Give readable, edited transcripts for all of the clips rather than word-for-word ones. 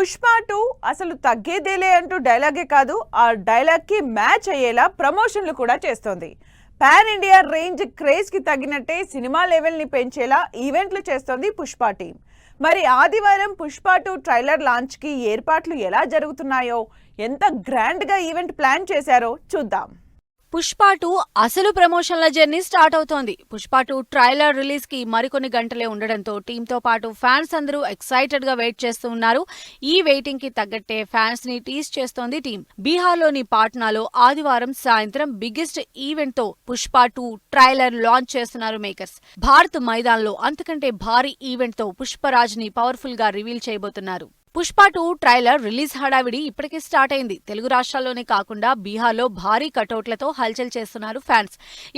పుష్ప 2 అసలు తగ్గేదేలే అంటూ డైలాగే కాదు, ఆ డైలాగ్ కి మ్యాచ్ అయ్యేలా ప్రమోషన్లు కూడా చేస్తోంది. పాన్ ఇండియా రేంజ్ క్రేజ్ కి తగినట్టే సినిమా లెవెల్ ని పెంచేలా ఈవెంట్లు చేస్తోంది పుష్ప టీం. మరి ఆదివారం పుష్ప 2 ట్రైలర్ లాంచ్ కి ఏర్పాట్లు ఎలా జరుగుతున్నాయో, ఎంత గ్రాండ్ గా ఈవెంట్ ప్లాన్ చేశారో చూద్దాం. పుష్ప 2 అసలు ప్రమోషన్ల జర్నీ స్టార్ట్ అవుతోంది. పుష్ప 2 ట్రైలర్ రిలీజ్ కి మరికొన్ని గంటలే ఉండడంతో టీంతో పాటు ఫ్యాన్స్ అందరూ ఎక్సైటెడ్ గా వెయిట్ చేస్తూ ఉన్నారు. ఈ వెయిటింగ్ కి తగ్గట్టే ఫ్యాన్స్ ని టీజ్ చేస్తోంది టీం. బీహార్లోని పాట్నాలో ఆదివారం సాయంత్రం బిగ్గెస్ట్ ఈవెంట్ తో పుష్ప 2 ట్రైలర్ లాంచ్ చేస్తున్నారు మేకర్స్. భారత్ మైదాన్లో అంతకంటే భారీ ఈవెంట్ తో పుష్పరాజ్ ని పవర్ఫుల్ గా రివీల్ చేయబోతున్నారు. పుష్ప 2 ట్రైలర్ రిలీజ్ హడావిడి ఇప్పటికే స్టార్ట్ అయింది. తెలుగు రాష్ట్రాల్లోనే కాకుండా బీహార్లో భారీ కటౌట్లతో హల్చల్ చేస్తున్నారు ఫ్యాన్స్.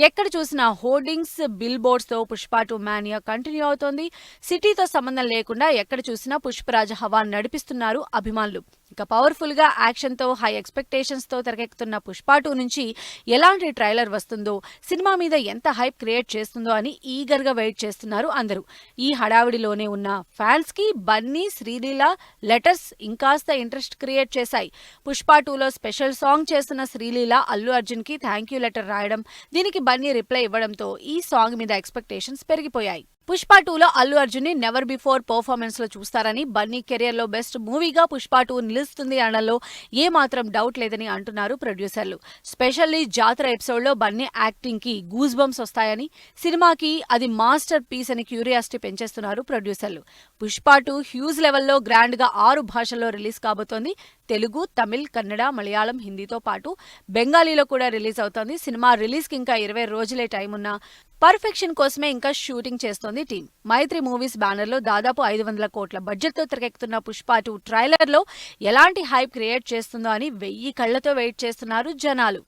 ఎక్కడ చూసినా హోర్డింగ్స్, బిల్ బోర్డ్స్ తో పుష్ప 2 మానియా కంటిన్యూ అవుతోంది. సిటీతో సంబంధం లేకుండా ఎక్కడ చూసినా పుష్పరాజ్ హవా నడిపిస్తున్నారు అభిమానులు. ఇక పవర్ఫుల్ గా యాక్షన్ తో, హై ఎక్స్పెక్టేషన్స్ తో తెరకెక్కుతున్న పుష్ప 2 నుంచి ఎలాంటి ట్రైలర్ వస్తుందో, సినిమా మీద ఎంత హైప్ క్రియేట్ చేస్తుందో అని ఈగర్ గా వెయిట్ చేస్తున్నారు అందరూ. ఈ హడావిడిలోనే ఉన్న ఫ్యాన్స్ కి బన్నీ, శ్రీలీల లెటర్స్ ఇంకాస్త ఇంట్రెస్ట్ క్రియేట్ చేశాయి. పుష్ప 2లో స్పెషల్ సాంగ్ చేస్తున్న శ్రీలీల అల్లు అర్జున్ కి థ్యాంక్ యూ లెటర్ రాయడం, దీనికి బన్నీ రిప్లై ఇవ్వడంతో ఈ సాంగ్ మీద ఎక్స్పెక్టేషన్స్ పెరిగిపోయాయి. పుష్ప 2లో అల్లు అర్జున్ ని నెవర్ బిఫోర్ పర్ఫార్మెన్స్ లో చూస్తారని, బన్నీ కెరియర్ లో బెస్ట్ మూవీగా పుష్ప 2 నిలుస్తుంది అనడంలో ఏమాత్రం డౌట్ లేదని అంటున్నారు ప్రొడ్యూసర్లు. స్పెషల్లీ జాతర ఎపిసోడ్ లో బన్నీ యాక్టింగ్ కి గూస్ బంప్స్ వస్తాయని, సినిమాకి అది మాస్టర్ పీస్ అని క్యూరియాసిటీ పెంచేస్తున్నారు ప్రొడ్యూసర్లు. పుష్ప 2 హ్యూజ్ లెవెల్లో గ్రాండ్ గా 6 భాషల్లో రిలీజ్ కాబోతోంది. తెలుగు, తమిళ్, కన్నడ, మలయాళం, హిందీతో పాటు బెంగాలీలో కూడా రిలీజ్ అవుతోంది. సినిమా రిలీజ్ కి ఇంకా 20 రోజులే టైం ఉన్నా పర్ఫెక్షన్ కోసమే ఇంకా షూటింగ్ చేస్తోంది టీం. మైత్రి మూవీస్ బ్యానర్ లో దాదాపు 500 కోట్ల బడ్జెట్ తో తెరకెక్కుతున్న పుష్ప 2 ట్రైలర్ లో ఎలాంటి హైప్ క్రియేట్ చేస్తుందో అని 1000 కళ్లతో వెయిట్ చేస్తున్నారు జనాలు.